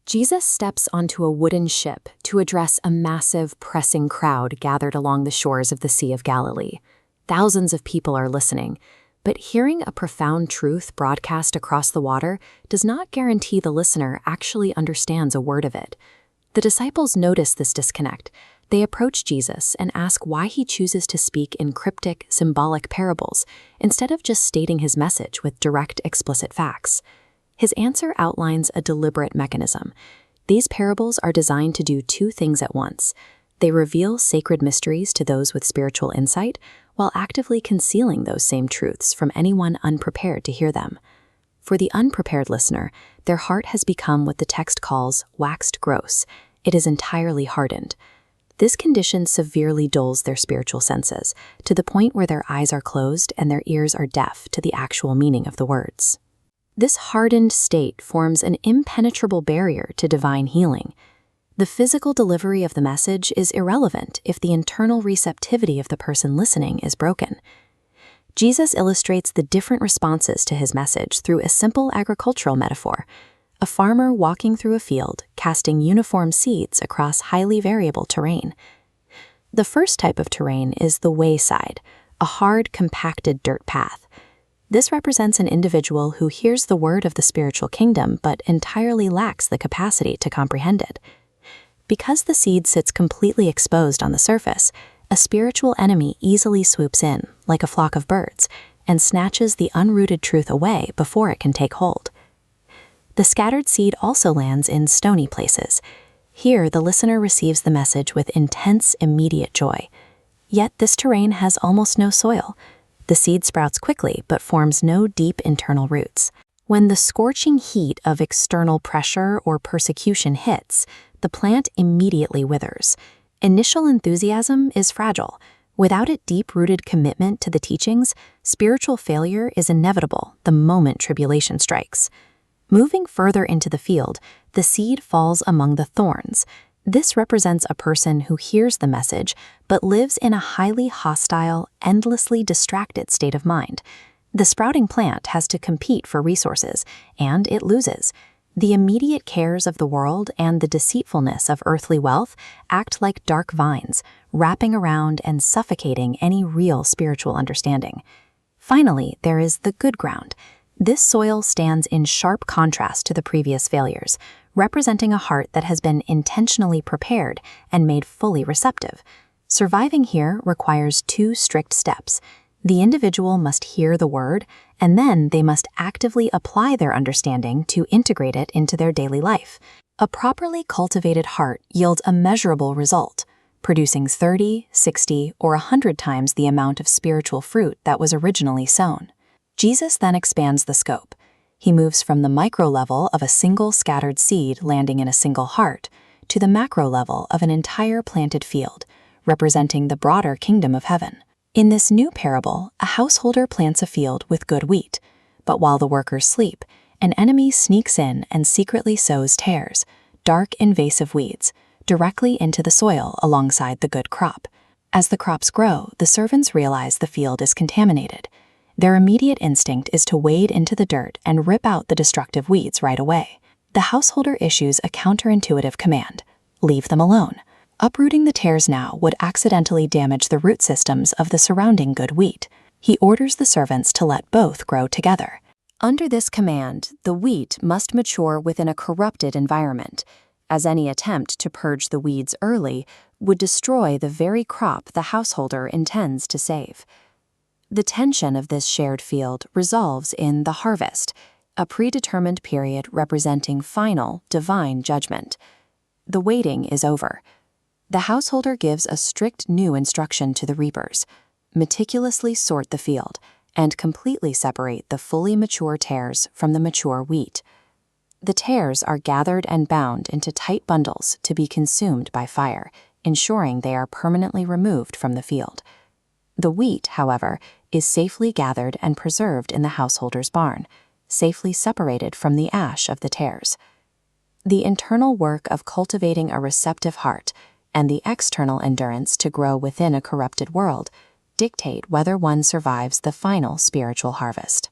Jesus steps onto a wooden ship to address a massive, pressing crowd gathered along the shores of the Sea of Galilee. Thousands of people are listening, but hearing a profound truth broadcast across the water does not guarantee the listener actually understands a word of it. The disciples notice this disconnect. They approach Jesus and ask why he chooses to speak in cryptic, symbolic parables instead of just stating his message with direct, explicit facts. His answer outlines a deliberate mechanism. These parables are designed to do two things at once. They reveal sacred mysteries to those with spiritual insight, while actively concealing those same truths from anyone unprepared to hear them. For the unprepared listener, their heart has become what the text calls waxed gross. It is entirely hardened. This condition severely dulls their spiritual senses, to the point where their eyes are closed and their ears are deaf to the actual meaning of the words. This hardened state forms an impenetrable barrier to divine healing. The physical delivery of the message is irrelevant if the internal receptivity of the person listening is broken. Jesus illustrates the different responses to his message through a simple agricultural metaphor. A farmer walking through a field, casting uniform seeds across highly variable terrain. The first type of terrain is the wayside, a hard, compacted dirt path. This represents an individual who hears the word of the spiritual kingdom but entirely lacks the capacity to comprehend it. Because the seed sits completely exposed on the surface, a spiritual enemy easily swoops in, like a flock of birds, and snatches the unrooted truth away before it can take hold. The scattered seed also lands in stony places. Here, the listener receives the message with intense, immediate joy. Yet this terrain has almost no soil. The seed sprouts quickly but forms no deep internal roots. When the scorching heat of external pressure or persecution hits, the plant immediately withers. Initial enthusiasm is fragile. Without a deep-rooted commitment to the teachings, spiritual failure is inevitable the moment tribulation strikes. Moving further into the field, the seed falls among the thorns. This represents a person who hears the message but lives in a highly hostile, endlessly distracted state of mind. The sprouting plant has to compete for resources, and it loses. The immediate cares of the world and the deceitfulness of earthly wealth act like dark vines, wrapping around and suffocating any real spiritual understanding. Finally, there is the good ground. This soil stands in sharp contrast to the previous failures, representing a heart that has been intentionally prepared and made fully receptive. Surviving here requires two strict steps. The individual must hear the word, and then they must actively apply their understanding to integrate it into their daily life. A properly cultivated heart yields a measurable result, producing 30, 60, or 100 times the amount of spiritual fruit that was originally sown. Jesus then expands the scope. He moves from the micro level of a single scattered seed landing in a single heart to the macro level of an entire planted field, representing the broader kingdom of heaven. In this new parable, a householder plants a field with good wheat, but while the workers sleep, an enemy sneaks in and secretly sows tares, dark invasive weeds, directly into the soil alongside the good crop. As the crops grow, the servants realize the field is contaminated. Their immediate instinct is to wade into the dirt and rip out the destructive weeds right away. The householder issues a counterintuitive command: leave them alone. Uprooting the tares now would accidentally damage the root systems of the surrounding good wheat. He orders the servants to let both grow together. Under this command, the wheat must mature within a corrupted environment, as any attempt to purge the weeds early would destroy the very crop the householder intends to save. The tension of this shared field resolves in the harvest, a predetermined period representing final, divine judgment. The waiting is over. The householder gives a strict new instruction to the reapers: meticulously sort the field and completely separate the fully mature tares from the mature wheat. The tares are gathered and bound into tight bundles to be consumed by fire, ensuring they are permanently removed from the field. The wheat, however, is safely gathered and preserved in the householder's barn, safely separated from the ash of the tares. The internal work of cultivating a receptive heart and the external endurance to grow within a corrupted world dictate whether one survives the final spiritual harvest.